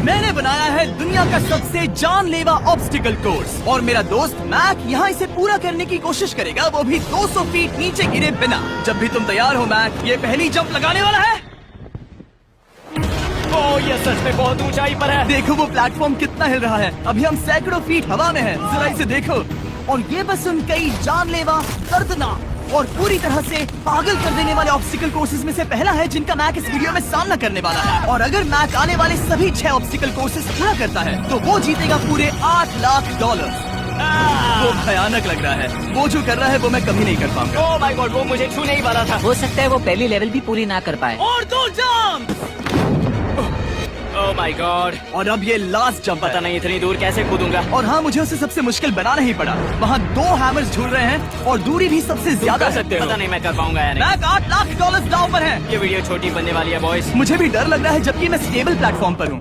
मैंने बनाया है दुनिया का सबसे जानलेवा ऑब्स्टिकल कोर्स और मेरा दोस्त मैक यहाँ इसे पूरा करने की कोशिश करेगा, वो भी 200 फीट नीचे गिरे बिना। जब भी तुम तैयार हो मैक, ये पहली जंप लगाने वाला है। ओह, ये सच में बहुत ऊंचाई पर है। देखो वो प्लेटफॉर्म कितना हिल रहा है। अभी हम सैकड़ों फीट हवा में हैं। जरा इसे देखो। और ये बस उन कई जानलेवा, दर्दनाक और पूरी तरह से पागल कर देने वाले ऑब्स्टिकल कोर्सेज में से पहला है जिनका मैक इस वीडियो में सामना करने वाला है। और अगर मैक आने वाले सभी 6 ऑब्स्टिकल कोर्सेज पूरा करता है तो वो जीतेगा पूरे $8 लाख। वो भयानक लग रहा है। वो जो कर रहा है वो मैं कभी नहीं कर पाऊंगा। ओह माय गॉड, वो मुझे छूने ही वाला था। हो सकता है वो पहली लेवल भी पूरी ना कर पाए। और 2 जंप। ओह माय गॉड, और अब ये लास्ट जंप पता नहीं इतनी दूर कैसे कूदूंगा। और हाँ, मुझे उसे सबसे मुश्किल बनाना ही पड़ा। वहाँ 2 हैमर्स झूल रहे हैं और दूरी भी सबसे ज्यादा कर सकते हो। पता नहीं मैं कर पाऊंगा या नहीं। मैक $8 लाख दांव पर है। ये वीडियो छोटी बनने वाली है बॉयज। मुझे भी डर लग रहा है जबकि मैं स्टेबल प्लेटफॉर्म पर हूँ।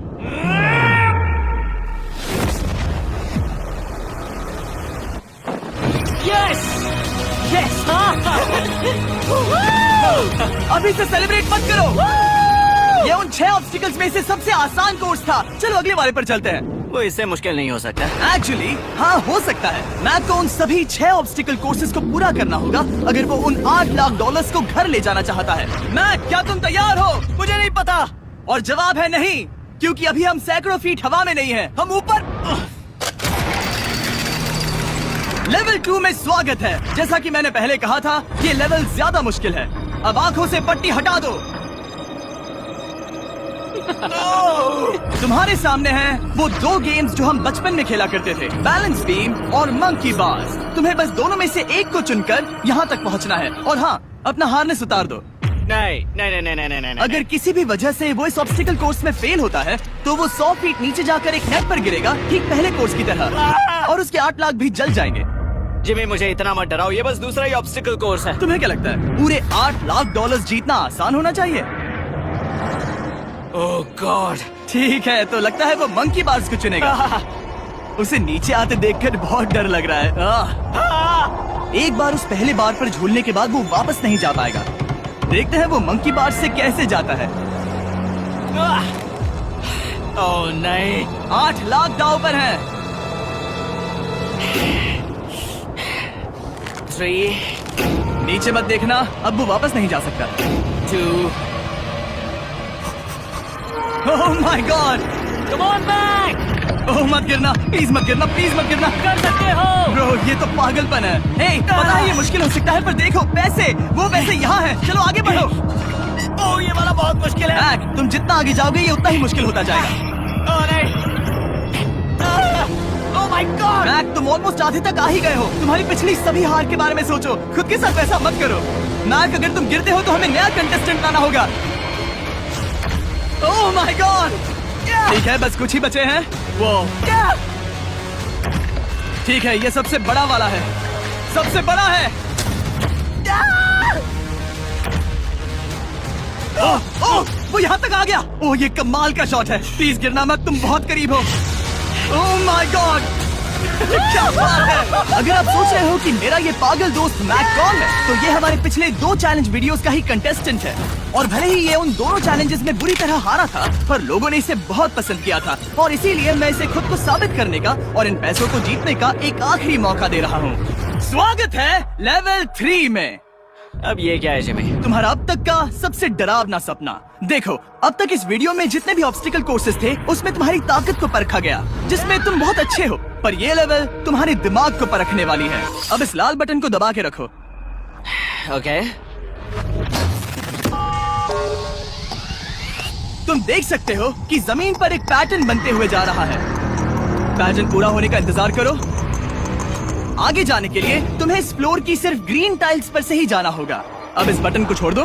यस यस, अभी से सेलिब्रेट मत करो। ये उन 6 ऑब्स्टिकल्स में से सबसे आसान कोर्स था। चलो अगले वाले पर चलते हैं। वो इससे मुश्किल नहीं हो सकता। एक्चुअली हाँ, हो सकता है। मैक को उन सभी 6 ऑब्स्टिकल कोर्सेज को पूरा करना होगा अगर वो उन $8 लाख को घर ले जाना चाहता है। मैक, क्या तुम तैयार हो? मुझे नहीं पता। और जवाब है नहीं, क्योंकि अभी हम सैकड़ों फीट हवा में नहीं हैं। हम ऊपर। लेवल 2 में स्वागत है। जैसा कि मैंने पहले कहा था, ये लेवल ज्यादा मुश्किल है। अब आंखों से पट्टी हटा दो। तुम्हारे सामने हैं वो 2 गेम्स जो हम बचपन में खेला करते थे, बैलेंस बीम और मंकी बार्स। तुम्हें बस दोनों में से एक को चुनकर यहाँ तक पहुँचना है। और हाँ, अपना हार्नेस उतार दो। नहीं नहीं नहीं नहीं नहीं नहीं। अगर किसी भी वजह से वो इस ऑब्स्टिकल कोर्स में फेल होता है तो वो 100 फीट नीचे जाकर एक नेट पर गिरेगा, ठीक पहले कोर्स की तरह, और उसके 8 लाख भी जल जाएंगे। जिमी, मुझे इतना मत डराओ। ये बस दूसरा ही ऑब्स्टिकल कोर्स है। तुम्हें क्या लगता है पूरे $8 लाख जीतना आसान होना चाहिए? ओह गॉड। ठीक है, तो लगता है वो मंकी बार्स को चुनेगा। उसे नीचे आते देखकर बहुत डर लग रहा है। एक बार उस पहले बार पर झूलने के बाद वो वापस नहीं जा पाएगा। देखते हैं वो मंकी बार से कैसे जाता है। ओह नहीं, 8 लाख दांव पर है। 3 नीचे मत देखना, अब वो वापस नहीं जा सकता। 2 oh my God, come on back. Oh मत गिरना, प्लीज मत गिरना, प्लीज मत गिरना। कर सकते हो। ब्रो, ये तो पागलपन है। हे, पता है ये मुश्किल हो सकता है, पर देखो पैसे, वो पैसे यहाँ हैं। चलो आगे बढ़ो। ओह, ये वाला बहुत मुश्किल है। मैक, तुम जितना आगे जाओगे ये उतना ही मुश्किल होता जाएगा। ओह नहीं। ओह माय गॉड। मैक, तुम ऑलमोस्ट आधे तक आ ही गए हो। तुम्हारी पिछली सभी हार के बारे में सोचो, खुद के साथ वैसा मत करो। मैक, अगर तुम गिरते हो तो हमें नया कंटेस्टेंट लाना होगा। ओह माय गॉड। ठीक है, बस कुछ ही बचे हैं। वो ठीक है, ये सबसे बड़ा वाला है, सबसे बड़ा है। ओह ओह, वो यहाँ तक आ गया। ओह, ये कमाल का शॉट है। प्लीज गिरना मत, तुम बहुत करीब हो। ओह माय गॉड, क्या बात है। अगर आप सोच रहे हो कि मेरा ये पागल दोस्त मैक कौन है, तो ये हमारे पिछले 2 चैलेंज वीडियोस का ही कंटेस्टेंट है। और भले ही ये उन दोनों चैलेंजेस में बुरी तरह हारा था, पर लोगों ने इसे बहुत पसंद किया था और इसीलिए मैं इसे खुद को साबित करने का और इन पैसों को जीतने का एक आखिरी मौका दे रहा हूँ। स्वागत है लेवल 3 में। अब ये क्या है जिमी? तुम्हारा अब तक का सबसे डरावना सपना। देखो, अब तक इस वीडियो में जितने भी ऑब्स्टिकल कोर्सेज थे उसमें तुम्हारी ताकत को परखा गया, जिसमें तुम बहुत अच्छे हो। पर ये लेवल तुम्हारे दिमाग को परखने वाली है। अब इस लाल बटन को दबा के रखो। ओके। तुम देख सकते हो कि जमीन पर एक पैटर्न बनते हुए जा रहा है। पैटर्न पूरा होने का इंतजार करो। आगे जाने के लिए तुम्हें इस फ्लोर की सिर्फ ग्रीन टाइल्स पर से ही जाना होगा। अब इस बटन को छोड़ दो।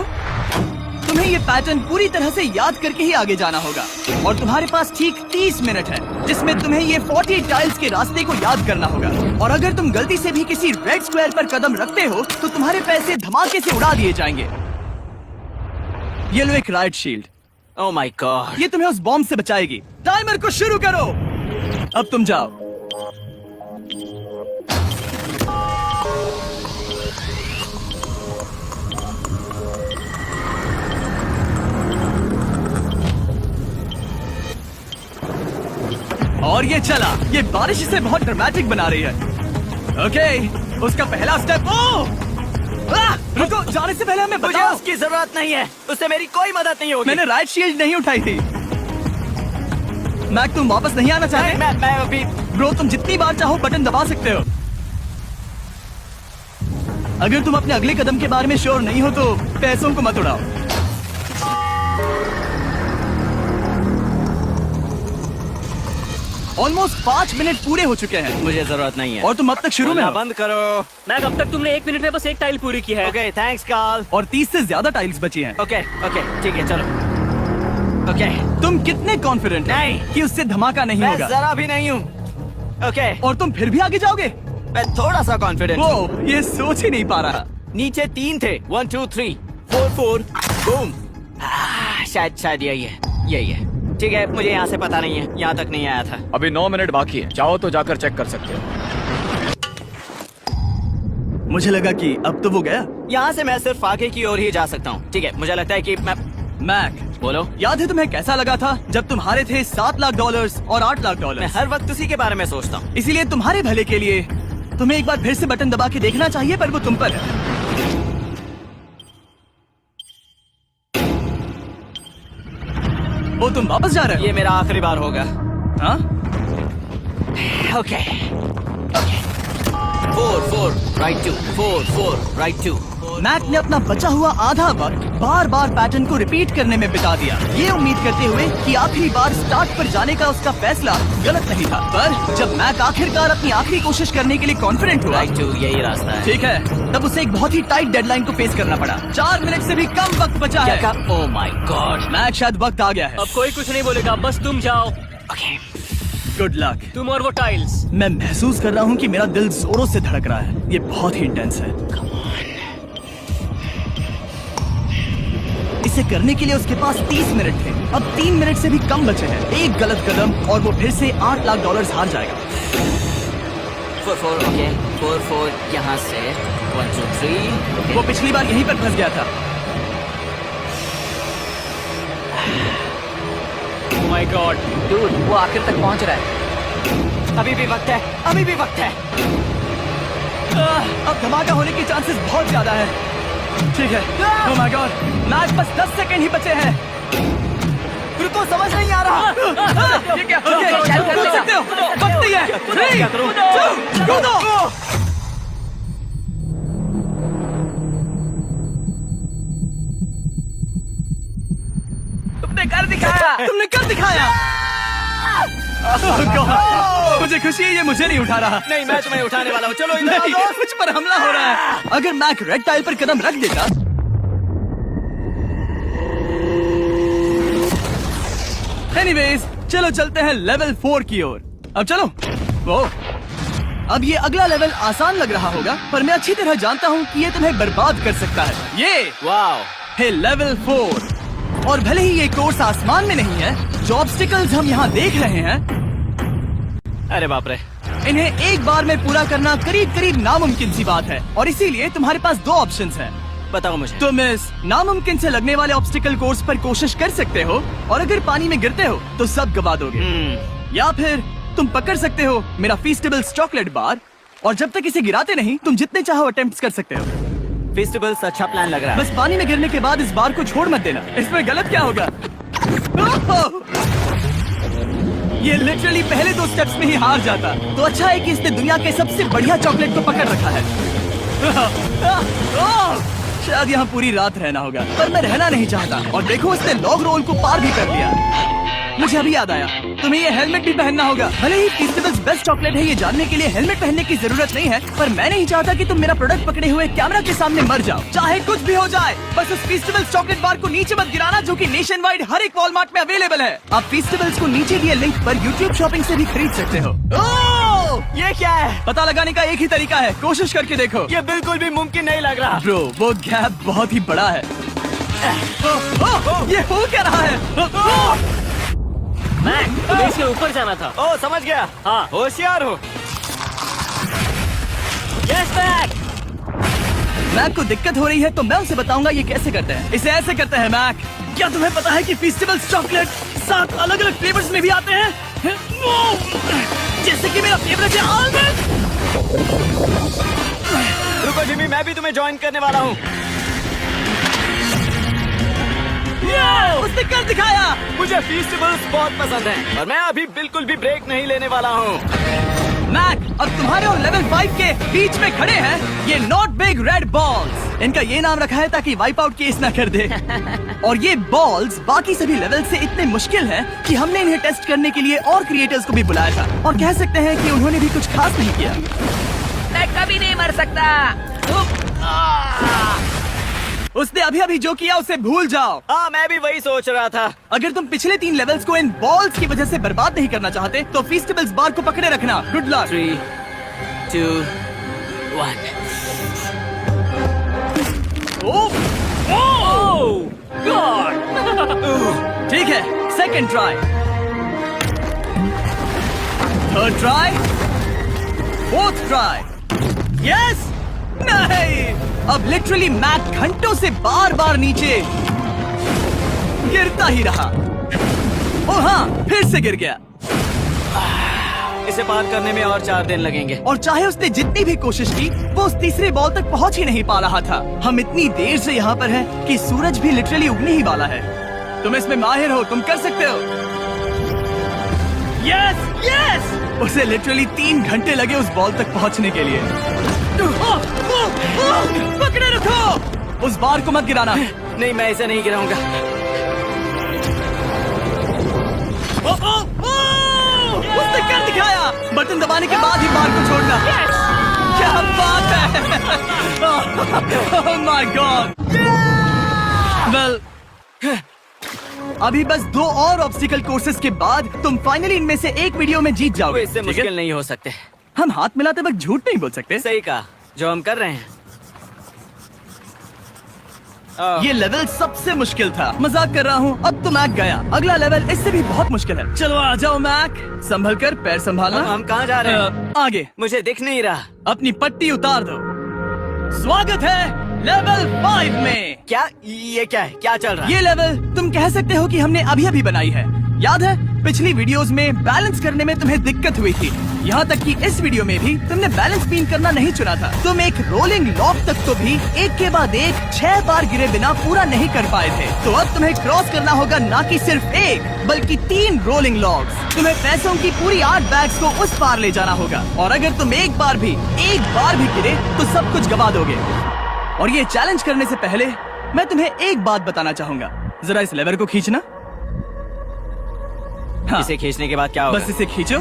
तुम्हें ये पैटर्न पूरी तरह से याद करके ही आगे जाना होगा और तुम्हारे पास ठीक 30 मिनट है, जिसमें तुम्हें ये 40 टाइल्स के रास्ते को याद करना होगा। और अगर तुम गलती से भी किसी रेड स्क्वायर पर कदम रखते हो तो तुम्हारे पैसे धमाके से उड़ा दिए जाएंगे। ये लो एक right shield. Oh my God. ये तुम्हें उस बॉम्ब से बचाएगी। टाइमर को शुरू करो। अब तुम जाओ। और ये चला। ये बारिश इसे बहुत ड्रामेटिक बना रही है। ओके, उसका पहला स्टेप। रुको, जाने से पहले हमें मुझे बताओ। उसकी जरूरत नहीं है, उससे मेरी कोई मदद नहीं होगी। मैंने राइट शील्ड नहीं उठाई थी। मैक, तुम वापस नहीं आना चाहते? मैं अभी ब्रो, तुम जितनी बार चाहो बटन दबा सकते हो। अगर तुम अपने अगले कदम के बारे में श्योर नहीं हो तो पैसों को मत उड़ाओ। ऑलमोस्ट 5 मिनट पूरे हो चुके हैं मुझे जरूरत नहीं है। और तुम अब तक शुरू में बोलना हो। बंद करो। मैक, अब तक तुमने 1 मिनट में बस एक टाइल पूरी की है। Okay, thanks Carl. और 30 से ज्यादा टाइल्स बची हैं। ओके ओके, ठीक है, चलो। ओके, तुम कितने कॉन्फिडेंट नहीं। कि उससे धमाका नहीं मैं होगा? जरा भी नहीं हूँ। ओके, और तुम फिर भी आगे जाओगे? मैं थोड़ा सा कॉन्फिडेंट हूँ। वो ये सोच ही नहीं पा रहा। नीचे 3 थे, 1 2 3 4 4 बूम। शायद यही है। ठीक है, मुझे यहाँ से पता नहीं है, यहाँ तक नहीं आया था। अभी 9 मिनट बाकी है, चाहो तो जाकर चेक कर सकते हो। मुझे लगा कि अब तो वो गया। यहाँ से मैं सिर्फ आगे की ओर ही जा सकता हूँ। ठीक है, मुझे लगता है कि मैं मैक, बोलो। याद है तुम्हें कैसा लगा था जब तुम हारे थे $7 लाख और $8 लाख? मैं हर वक्त उसी के बारे में सोचता हूँ। इसीलिए तुम्हारे भले के लिए तुम्हें एक बार फिर से बटन दबा के देखना चाहिए, पर वो तुम पर है। वो तुम वापस जा रहे ये मेरा आखिरी बार होगा। हो? हाँ? Okay 4 4 right 2 4 4 right 2। मैक ने अपना बचा हुआ आधा वक्त बार बार पैटर्न को रिपीट करने में बिता दिया, ये उम्मीद करते हुए कि आखिरी बार स्टार्ट पर जाने का उसका फैसला गलत नहीं था। पर जब मैक आखिरकार अपनी आखिरी कोशिश करने के लिए कॉन्फिडेंट हुआ, राइट 2 यही रास्ता है। ठीक है, तब उसे एक बहुत ही टाइट डेडलाइन को फेस करना पड़ा। 4 मिनट से भी कम वक्त बचा क्या है। कहा? ओह माय गॉड। मैक, शायद वक्त आ गया है। अब कोई कुछ नहीं बोलेगा, बस तुम जाओ। Okay, good luck. तुम और वो टाइल्स। मैं महसूस कर रहा हूँ कि मेरा दिल जोरों से धड़क रहा है। ये बहुत ही इंटेंस है। इसे करने के लिए उसके पास 30 मिनट थे। अब 3 मिनट से भी कम बचे हैं। एक गलत कदम और वो फिर से $8 लाख हार जाएगा। 4 4 ओके 4 4 यहाँ से 1 2 3। वो पिछली बार यहीं पर फंस गया था। ओह माय गॉड। डूड, वो आखिर तक पहुंच रहा है। अभी भी वक्त है, अभी भी वक्त है। अब धमाका होने की चांसेस बहुत ज्यादा है। ठीक है। ओह माय गॉड, मैच बस 10 सेकंड ही बचे हैं। रुको, समझ नहीं आ रहा। ये क्या? ओके, कूद सकते हो। वक्त ही है। 3 2 कूदो। तुमने कर दिखाया। Oh God, मुझे खुशी है ये मुझे नहीं उठा रहा। नहीं, मैं तुम्हें उठाने वाला हूँ। चलो इधर नहीं, आओ। मुझ पर हमला हो रहा है। अगर मैक रेड टाइल पर कदम रख देता। एनीवेज, चलो चलते हैं लेवल 4 की ओर। अब चलो। वो अब ये अगला लेवल आसान लग रहा होगा, पर मैं अच्छी तरह जानता हूँ कि ये तुम्हें बर्बाद कर सकता है। ये वाओ, है लेवल 4। और भले ही ये कोर्स आसमान में नहीं है, जो ऑब्स्टिकल्स हम यहाँ देख रहे हैं, अरे बाप रे। इन्हें एक बार में पूरा करना करीब करीब नामुमकिन सी बात है। और इसीलिए तुम्हारे पास 2 ऑप्शंस हैं। बताओ मुझे। तुम इस नामुमकिन से लगने वाले ऑब्स्टिकल कोर्स पर कोशिश कर सकते हो, और अगर पानी में गिरते हो तो सब गवा दोगे। या फिर तुम पकड़ सकते हो मेरा फीस्टेबल्स चॉकलेट बार, और जब तक इसे गिराते नहीं तुम जितने चाहो अटेम्प्ट्स कर सकते हो। फेस्टिवल्स अच्छा प्लान लग रहा है। बस पानी में गिरने के बाद इस बार को छोड़ मत देना। इसमें गलत क्या होगा? ये लिटरली पहले 2 स्टेप्स में ही हार जाता। तो अच्छा है कि इसने दुनिया के सबसे बढ़िया चॉकलेट को पकड़ रखा है। शायद यहाँ पूरी रात रहना होगा, पर मैं रहना नहीं चाहता। और देखो, इसने लॉग रोल को पार भी कर लिया। मुझे अभी याद आया, तुम्हें ये हेलमेट भी पहनना होगा। भले ही फेस्टिवल्स बेस्ट चॉकलेट है, ये जानने के लिए हेलमेट पहनने की जरूरत नहीं है, पर मैं नहीं चाहता कि तुम मेरा प्रोडक्ट पकड़े हुए कैमरा के सामने मर जाओ। चाहे कुछ भी हो जाए, बस उस फेस्टिवल्स चॉकलेट बार को नीचे मत गिराना, जो कि नेशन वाइड हर एक वॉलमार्ट में अवेलेबल है। आप फेस्टिवल्स को नीचे दिए लिंक पर YouTube शॉपिंग से भी खरीद सकते हो। ये क्या है? पता लगाने का एक ही तरीका है, कोशिश करके देखो। ये बिल्कुल भी मुमकिन नहीं लग रहा। ब्रो, वो गैप बहुत ही बड़ा है। ये हो क्या रहा है? मैक, तुम्हें इसके ऊपर जाना था। ओ, समझ गया। हाँ। होशियार हो। Yes Mac. मैक को दिक्कत हो रही है तो मैं उसे बताऊंगा ये कैसे करते हैं। इसे ऐसे करते हैं मैक। क्या तुम्हें पता है कि फेस्टिवल्स चॉकलेट 7 अलग अलग फ्लेवर्स में भी आते हैं, जैसे कि मेरा फेवरेट है आलमंड। रुको जिमी, मैं भी तुम्हें ज्वाइन करने वाला हूँ। उसने कर दिखाया। मुझे फेस्टिवल्स बहुत पसंद हैं और मैं अभी बिल्कुल भी ब्रेक नहीं लेने वाला हूँ। मैक, अब तुम्हारे और लेवल 5 के बीच में खड़े हैं ये नॉट बिग रेड बॉल्स। इनका ये नाम रखा है ताकि वाइप आउट केस ना कर दे। और ये बॉल्स बाकी सभी लेवल से इतने मुश्किल हैं कि हमने इन्हें टेस्ट करने के लिए और क्रिएटर्स को भी बुलाया था, और कह सकते हैं कि उन्होंने भी कुछ खास नहीं किया। मैं कभी नहीं मर सकता। उसने अभी अभी जो किया उसे भूल जाओ। हाँ, मैं भी वही सोच रहा था। अगर तुम पिछले 3 लेवल्स को इन बॉल्स की वजह से बर्बाद नहीं करना चाहते तो फेस्टिवल्स बार को पकड़े रखना। Good luck. 3, 2, 1। ठीक है, second try, third try, fourth try. Yes, नहीं। अब लिटरली मैक घंटों से बार बार नीचे गिरता ही रहा। ओ हाँ, फिर से गिर गया। इसे पार करने में और 4 दिन लगेंगे। और चाहे उसने जितनी भी कोशिश की, वो उस तीसरे बॉल तक पहुंच ही नहीं पा रहा था। हम इतनी देर से यहाँ पर हैं कि सूरज भी लिटरली उगने ही वाला है। तुम इसमें माहिर हो, तुम कर सकते हो। Yes, yes. उसे लिटरली 3 घंटे लगे उस बॉल तक पहुंचने के लिए। पकड़े रखो, उस बार को मत गिराना। नहीं, मैं इसे नहीं गिराऊंगा। उसने कर दिखाया। बटन दबाने के बाद ही बार को छोड़ना। क्या बात है। ओह माय गॉड। वेल, अभी बस 2 और ऑब्स्टिकल कोर्सेज के बाद तुम फाइनली इनमें से एक वीडियो में जीत जाओगे। इससे ठीक है? मुश्किल नहीं हो सकते। हम हाथ मिलाते वक्त झूठ नहीं बोल सकते। सही कहा, जो हम कर रहे हैं। ये लेवल सबसे मुश्किल था। मजाक कर रहा हूँ, अब तो मैक गया। अगला लेवल इससे भी बहुत मुश्किल है। चलो आ जाओ मैक, संभल कर, पैर संभालना। हम कहाँ जा रहे हैं? आगे। मुझे दिख नहीं रहा। अपनी पट्टी उतार दो। स्वागत है लेवल 5 में। क्या ये क्या है? क्या चल रहा है? ये लेवल तुम कह सकते हो कि हमने अभी अभी बनाई है। याद है पिछली वीडियोस में बैलेंस करने में तुम्हें दिक्कत हुई थी, यहाँ तक कि इस वीडियो में भी तुमने बैलेंस बीन करना नहीं चुना था। तुम एक रोलिंग लॉक तक तो भी एक के बाद एक 6 बार गिरे बिना पूरा नहीं कर पाए थे। तो अब तुम्हें क्रॉस करना होगा ना कि सिर्फ एक बल्कि 3 रोलिंग लॉक्स। तुम्हें पैसों की पूरी 8 बैग्स को उस पार ले जाना होगा, और अगर तुम एक बार भी गिरे तो सब कुछ गवा दोगे। और ये चैलेंज करने से पहले मैं तुम्हें एक बात बताना चाहूंगा। जरा इस लेवर को खींचना। हाँ, इसे खींचने के बाद क्या होगा? बस इसे खींचो।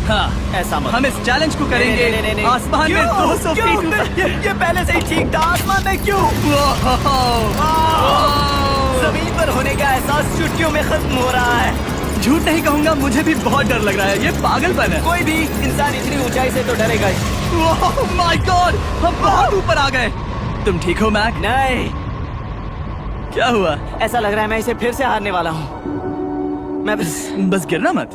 हाँ, ऐसा मत। हम इस चैलेंज को करेंगे नहीं। आसमान में 200 फीट ऊपर। ये पहले से ही ठीक था। आसमान में क्यों? जमीन पर होने का एहसास चुटकियों में खत्म हो रहा है। झूठ नहीं कहूंगा, मुझे भी बहुत डर लग रहा है। ये पागलपन है। कोई भी इंसान इतनी ऊंचाई से तो डरेगा ही। ओह माय गॉड, हम बहुत ऊपर आ गए। तुम ठीक हो मैक? नहीं, क्या हुआ? ऐसा लग रहा है मैं इसे फिर से हारने वाला हूँ। मैं बस गिरना मत।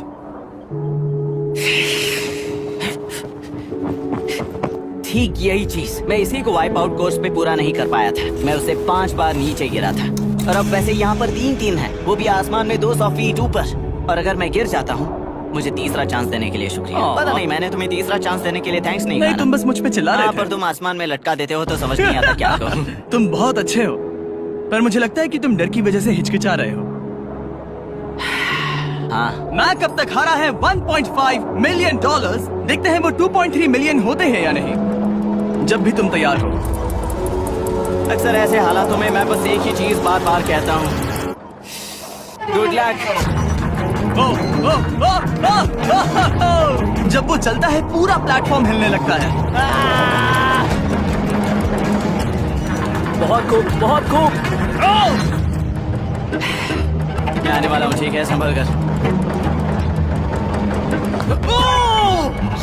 ठीक यही चीज मैं इसी को वाइप आउट कोर्स पे पूरा नहीं कर पाया था। मैं उसे 5 बार नीचे गिरा था, और अब वैसे यहाँ पर 3 है, वो भी आसमान में 200 फीट ऊपर। और अगर मैं गिर जाता हूँ, मुझे तीसरा चांस देने के लिए शुक्रिया। पता नहीं, मैंने तुम्हें तीसरा चांस देने के लिए थैंक्स नहीं कहा। तुम बस मुझ पे चिल्ला रहे थे। पर तुम आसमान में लटका देते हो तो समझ नहीं आता क्या करूं। तुम बहुत अच्छे हो, पर मुझे लगता है कि तुम डर की वजह से हिचकिचा रहे हो। हाँ, मैक अब तक हारा है $1.5 मिलियन। देखते हैं वो 2.3 मिलियन होते हैं या नहीं, जब भी तुम तैयार हो। अक्सर ऐसे हालातों में मैं बस एक ही चीज बार बार कहता हूँ, गुड लक। जब वो चलता है पूरा प्लेटफॉर्म हिलने लगता है। बहुत खूब, बहुत खूब। मैं आने वाला हूँ, ठीक है, संभल कर।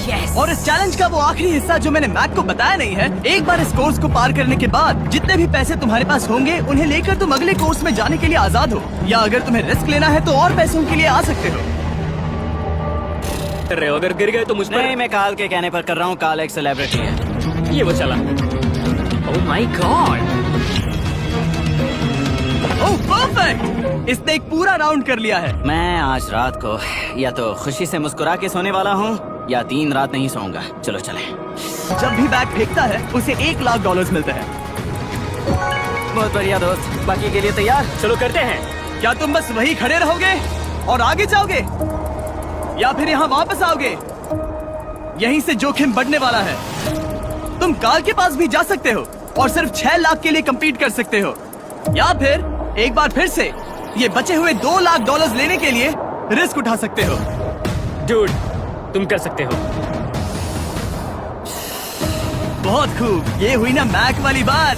Yes. और इस चैलेंज का वो आखिरी हिस्सा जो मैंने मैक को बताया नहीं है, एक बार इस कोर्स को पार करने के बाद जितने भी पैसे तुम्हारे पास होंगे उन्हें लेकर तुम अगले कोर्स में जाने के लिए आजाद हो, या अगर तुम्हें रिस्क लेना है तो और पैसों के लिए आ सकते हो। अगर गिर गए तो मुझ पर। नहीं, मैं काल के कहने पर कर रहा हूँ। काल एक सेलिब्रिटी है। ये वो चला। Oh my God! Oh perfect, इसने एक पूरा राउंड कर लिया है। मैं आज रात को या तो खुशी से मुस्कुरा के सोने वाला हूँ या 3 रात नहीं सोऊंगा। चलो चले। जब भी बैग फेंकता है उसे $1,00,000 मिलते हैं। बहुत बढ़िया दोस्त, बाकी के लिए तैयार? चलो करते हैं। क्या तुम बस वही खड़े रहोगे और आगे जाओगे, या फिर यहाँ वापस आओगे? यहीं से जोखिम बढ़ने वाला है। तुम कार के पास भी जा सकते हो और सिर्फ 6 लाख के लिए compete कर सकते हो, या फिर एक बार फिर से ये बचे हुए $2,00,000 लेने के लिए रिस्क उठा सकते हो। Dude, तुम कर सकते हो। बहुत खूब, ये हुई ना मैक वाली बात।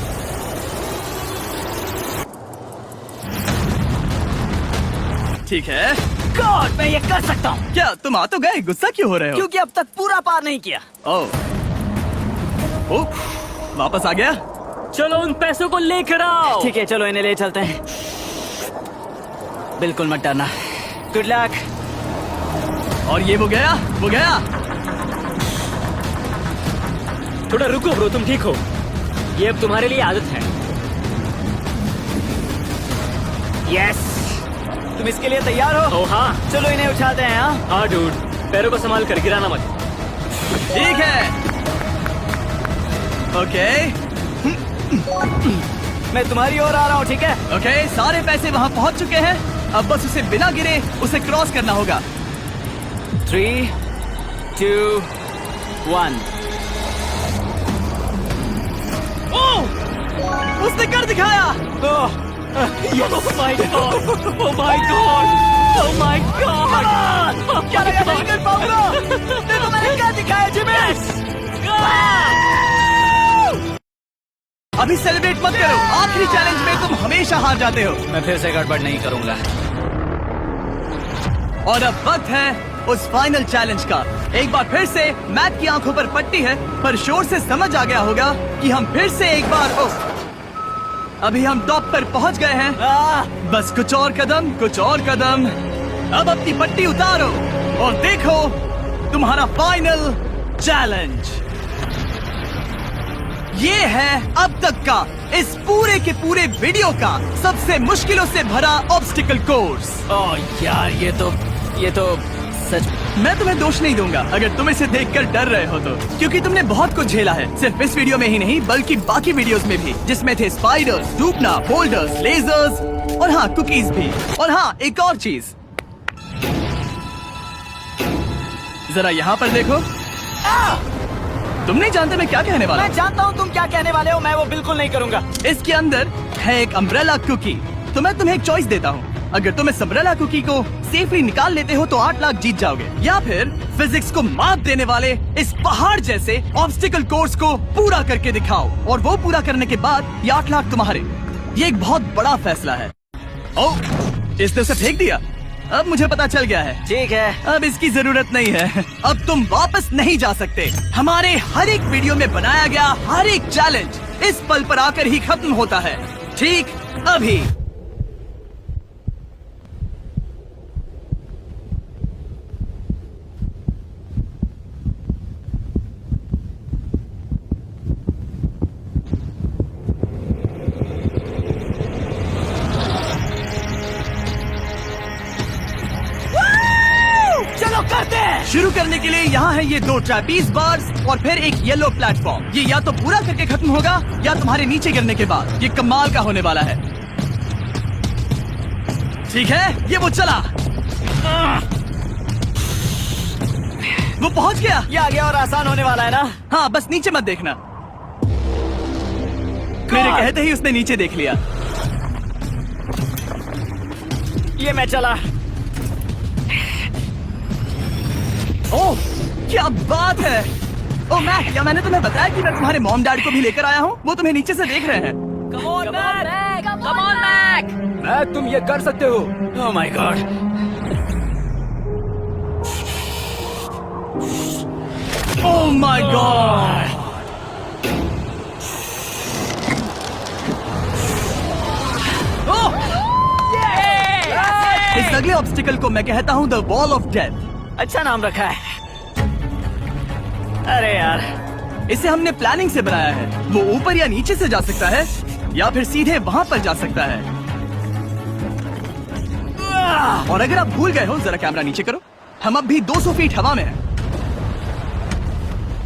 ठीक है। गॉड, मैं ये कर सकता हूँ। क्या तुम आ तो गए, गुस्सा क्यों हो रहे हो? क्योंकि अब तक पूरा पार नहीं किया। ओह, वापस आ गया। चलो उन पैसों को लेकर आओ। ठीक है, चलो इन्हें ले चलते हैं। बिल्कुल मत डरना। Good luck. और ये वो गया। थोड़ा रुको ब्रो, तुम ठीक हो? ये अब तुम्हारे लिए आदत है। यस। तुम इसके लिए तैयार हो? ओ हाँ। चलो इन्हें उठाते हैं। हाँ, हाँ डूड, पैरों को संभाल कर, गिराना मत। ठीक है। ओके मैं तुम्हारी ओर आ रहा हूँ। ठीक है? ओके, सारे पैसे वहाँ पहुँच चुके हैं। अब बस उसे बिना गिरे उसे क्रॉस करना होगा। 3, 2, 1। ओह, उसने कर दिखाया। Oh my God! Oh my God! Oh my God! क्या लगा नहीं कर पाऊंगा? देखो मैंने क्या दिखाया जिमी। अभी सेलिब्रेट मत करो, आखिरी चैलेंज में तुम हमेशा हार जाते हो। मैं फिर से गड़बड़ नहीं करूंगा। और अब वक्त है उस फाइनल चैलेंज का। एक बार फिर से मैट की आंखों पर पट्टी है, पर शोर से समझ आ गया होगा कि हम फिर से एक बार अभी हम टॉप पर पहुंच गए हैं। बस कुछ और कदम। अब अपनी पट्टी उतारो और देखो तुम्हारा फाइनल चैलेंज। ये है अब तक का इस पूरे के पूरे वीडियो का सबसे मुश्किलों से भरा ऑब्स्टिकल कोर्स। ओह यार, ये तो सच। मैं तुम्हें दोष नहीं दूंगा अगर तुम इसे देखकर डर रहे हो तो, क्योंकि तुमने बहुत कुछ झेला है, सिर्फ इस वीडियो में ही नहीं बल्कि बाकी वीडियोस में भी, जिसमें थे स्पाइडर्स, डूबना, बोल्डर्स, लेजर्स और हाँ कुकीज भी। और हाँ, एक और चीज, जरा यहाँ पर देखो। तुम नहीं जानते मैं क्या कहने वाला मैं जानता हूँ तुम क्या कहने वाले हो। मैं वो बिल्कुल नहीं करूंगा। इसके अंदर है एक अम्ब्रेला कुकी। तो मैं तुम्हें एक चॉइस देता हूँ, अगर तुम इस अम्ब्रेला कुकी को सेफली निकाल लेते हो तो 8 लाख जीत जाओगे, या फिर फिजिक्स को मात देने वाले इस पहाड़ जैसे ऑब्स्टिकल कोर्स को पूरा करके दिखाओ और वो पूरा करने के बाद ये 8 लाख तुम्हारे। ये एक बहुत बड़ा फैसला है। ओह, इसने उसे फेंक दिया। अब मुझे पता चल गया है। ठीक है, अब इसकी जरूरत नहीं है। अब तुम वापस नहीं जा सकते। हमारे हर एक वीडियो में बनाया गया हर एक चैलेंज इस पल पर आकर ही खत्म होता है, ठीक अभी। चलो करते हैं। शुरू करने के लिए यहाँ है ये 2 ट्रैपीज बार्स और फिर एक येलो प्लेटफॉर्म। ये या तो पूरा करके खत्म होगा या तुम्हारे नीचे गिरने के बाद। ये कमाल का होने वाला है। ठीक है, ये वो चला, वो पहुंच गया। ये आगे और आसान होने वाला है ना? हाँ, बस नीचे मत देखना। मेरे कहते ही उसने नीचे देख लिया। ये मैं चला। ओह, क्या बात है। ओह मैक, क्या मैंने तुम्हें बताया कि मैं तुम्हारे मॉम डैड को भी लेकर आया हूँ? वो तुम्हें नीचे से देख रहे हैं। Come on, Mac! Come on, Mac! Mac, तुम ये कर सकते हो। Oh my God. Oh my God. इस अगले ऑब्स्टिकल को मैं कहता हूँ द वॉल ऑफ डेथ। अच्छा नाम रखा है। अरे यार, इसे हमने प्लानिंग से बनाया है। वो ऊपर या नीचे से जा सकता है या फिर सीधे वहाँ पर जा सकता है। और अगर आप भूल गए हो, जरा कैमरा नीचे करो, हम अब भी 200 फीट हवा में हैं।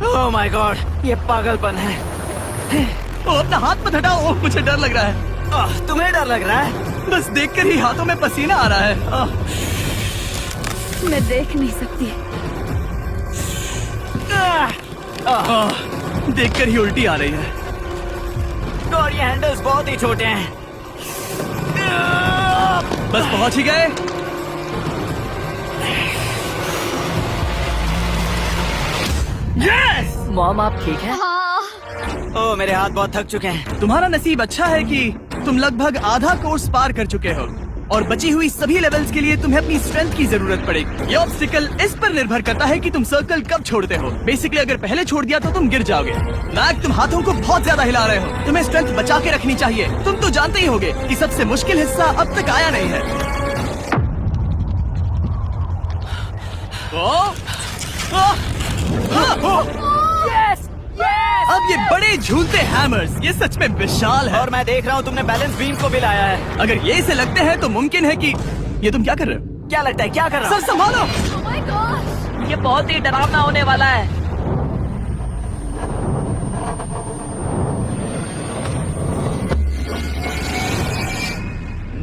ओह माय गॉड, ये पागलपन है। ओ, अपना हाथ मत हटाओ, ओह, मुझे डर लग रहा है। तुम्हें डर लग रहा है? बस देखकर ही हाथों में पसीना आ रहा है। मैं देख नहीं सकती। देखकर ही उल्टी आ रही है। और ये हैंडल्स बहुत ही छोटे हैं। बस पहुंच ही गए। यस! मॉम आप ठीक है? ओह मेरे हाथ बहुत थक चुके हैं। तुम्हारा नसीब अच्छा है कि तुम लगभग आधा कोर्स पार कर चुके हो और बची हुई सभी लेवल्स के लिए तुम्हें अपनी स्ट्रेंथ की जरूरत पड़ेगी। ये ऑब्स्टिकल इस पर निर्भर करता है कि तुम सर्कल कब छोड़ते हो। बेसिकली अगर पहले छोड़ दिया तो तुम गिर जाओगे। मैक, तुम हाथों को बहुत ज्यादा हिला रहे हो। तुम्हें स्ट्रेंथ बचा के रखनी चाहिए। तुम तो जानते ही होगे कि सबसे मुश्किल हिस्सा अब तक आया नहीं है। अब ये बड़े झूलते हैमर्स, ये सच में विशाल है। और मैं देख रहा हूँ तुमने बैलेंस बीम को भी लाया है। अगर ये इसे लगते हैं तो मुमकिन है कि ये तुम क्या कर रहे हो? क्या लगता है, क्या कर रहा सर हूँ? संभालो। Oh my gosh! ये बहुत ही डरावना होने वाला है।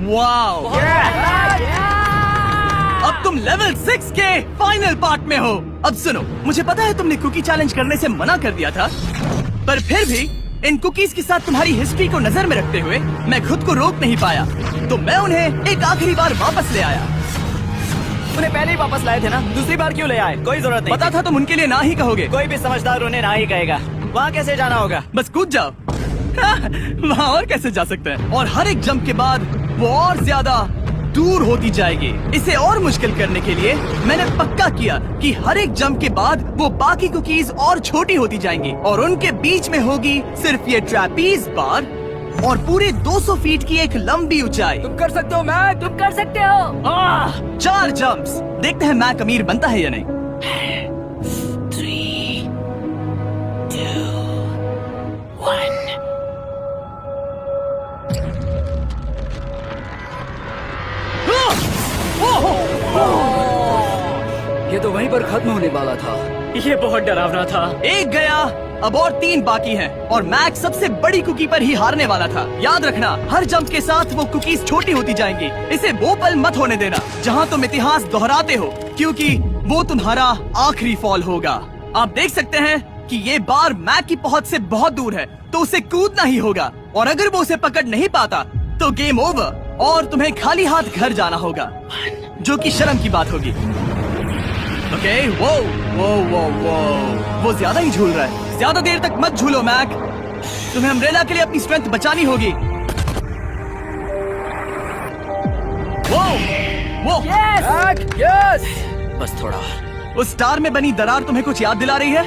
वाओ! अब तुम लेवल 6 के फाइनल पार्ट में हो। अब सुनो, मुझे पता है तुमने कुकी चैलेंज करने से मना कर दिया था, पर फिर भी इन कुकीज के साथ तुम्हारी हिस्ट्री को नजर में रखते हुए मैं खुद को रोक नहीं पाया, तो मैं उन्हें एक आखिरी बार वापस ले आया। उन्हें पहले ही वापस लाए थे ना, दूसरी बार क्यों ले आए? कोई जरूरत नहीं। पता था तुम उनके लिए ना ही कहोगे। कोई भी समझदार उन्हें ना ही कहेगा। वहाँ कैसे जाना होगा? बस कूद जाओ। वहाँ और कैसे जा सकते हैं? और हर एक जंप के बाद वो और ज्यादा दूर होती जाएगी। इसे और मुश्किल करने के लिए मैंने पक्का किया कि हर एक जंप के बाद वो बाकी कुकीज और छोटी होती जाएंगी और उनके बीच में होगी सिर्फ ये ट्रैपीज बार और पूरे 200 फीट की एक लंबी ऊंचाई। तुम कर सकते हो मैक, तुम कर सकते हो। 4 जंप्स। देखते हैं मैक अमीर बनता है या नहीं। 3, 2, 1। ये तो वहीं पर खत्म होने वाला था। ये बहुत डरावना था। एक गया, अब और 3 बाकी हैं और मैक सबसे बड़ी कुकी पर ही हारने वाला था। याद रखना, हर जंप के साथ वो कुकीज छोटी होती जाएंगी। इसे वो पल मत होने देना जहाँ तुम इतिहास दोहराते हो, क्योंकि वो तुम्हारा आखिरी फॉल होगा। आप देख सकते हैं कि ये बार मैक की पहुंच से बहुत दूर है, तो उसे कूदना ही होगा और अगर वो उसे पकड़ नहीं पाता तो गेम ओवर और तुम्हें खाली हाथ घर जाना होगा, जो कि शर्म की बात होगी। ओके, वो वो ज्यादा ही झूल रहा है। ज्यादा देर तक मत झूलो मैक, तुम्हें अम्ब्रेला के लिए अपनी स्ट्रेंथ बचानी होगी। वो मैक, यस। बस थोड़ा। उस स्टार में बनी दरार तुम्हें कुछ याद दिला रही है?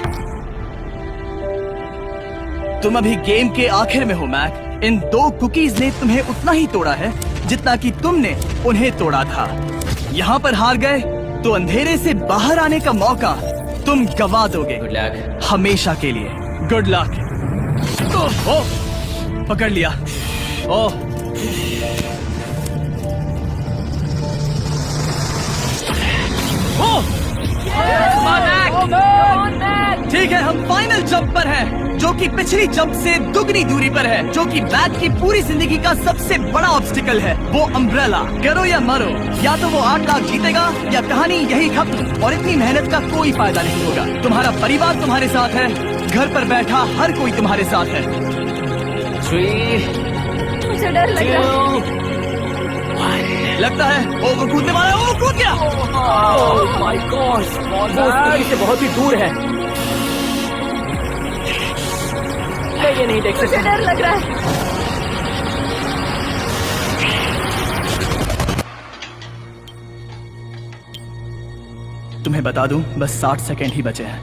तुम अभी गेम के आखिर में हो मैक। इन 2 कुकीज ने तुम्हें उतना ही तोड़ा है जितना कि तुमने उन्हें तोड़ा था। यहाँ पर हार गए तो अंधेरे से बाहर आने का मौका तुम गवा दोगे। Good luck. हमेशा के लिए। Good luck. पकड़ लिया। ओह, ठीक है, हम फाइनल जंप पर हैं, जो कि पिछली जंप से दुगनी दूरी पर है, जो कि मैक की पूरी जिंदगी का सबसे बड़ा ऑब्स्टिकल है, वो अम्ब्रेला। करो या मरो, या तो वो 8 लाख जीतेगा या कहानी यही खत्म और इतनी मेहनत का कोई फायदा नहीं होगा। तुम्हारा परिवार तुम्हारे साथ है, घर पर बैठा हर कोई तुम्हारे साथ है। 3, मुझे डर लग रहा है। 1। लगता है वो कूदने वाला है। वो कूद गया। ओह माय गॉड, वो स्क्रीन से बहुत ही दूर है। मैं ये नहीं देख मुझे सकता। डर लग रहा है। तुम्हें बता दूं, बस 60 सेकंड ही बचे हैं।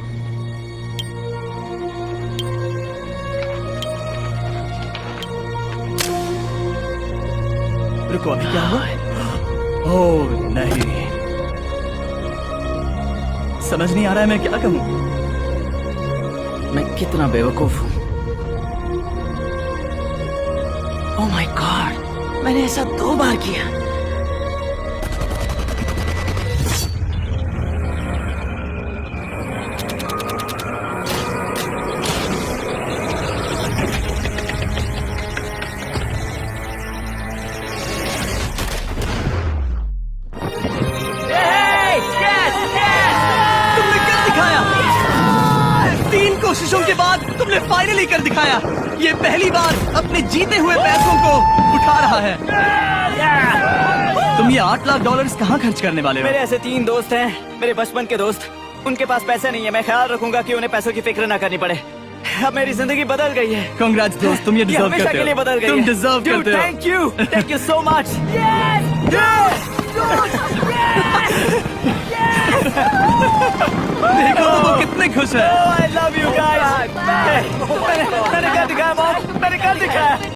रुको, अभी क्या हुआ? ओह नहीं, समझ नहीं आ रहा है मैं क्या कहूं। मैं कितना बेवकूफ हूँ। ओह माय गॉड, मैंने ऐसा 2 बार किया। तुमने कर दिखाया। 3 कोशिशों के बाद तुमने फाइनली कर दिखाया। ये पहली बार अपने जीते हुए पैसों को उठा रहा है। तुम ये $8 लाख कहाँ खर्च करने वाले हो? मेरे ऐसे 3 दोस्त हैं, मेरे बचपन के दोस्त। उनके पास पैसे नहीं है। मैं ख्याल रखूंगा कि उन्हें पैसों की फिक्र ना करनी पड़े। अब मेरी जिंदगी बदल गई है। कांग्रेट्स दोस्त, तुम ये डिजर्व हमेशा करते के लिए हो। बदल गई तुम है। डिजर्व करते हो। Thank you so much. देखो वो कितने खुश है। I love you guys. मैंने कर दिखाया मॉम, मैंने कर दिखाया।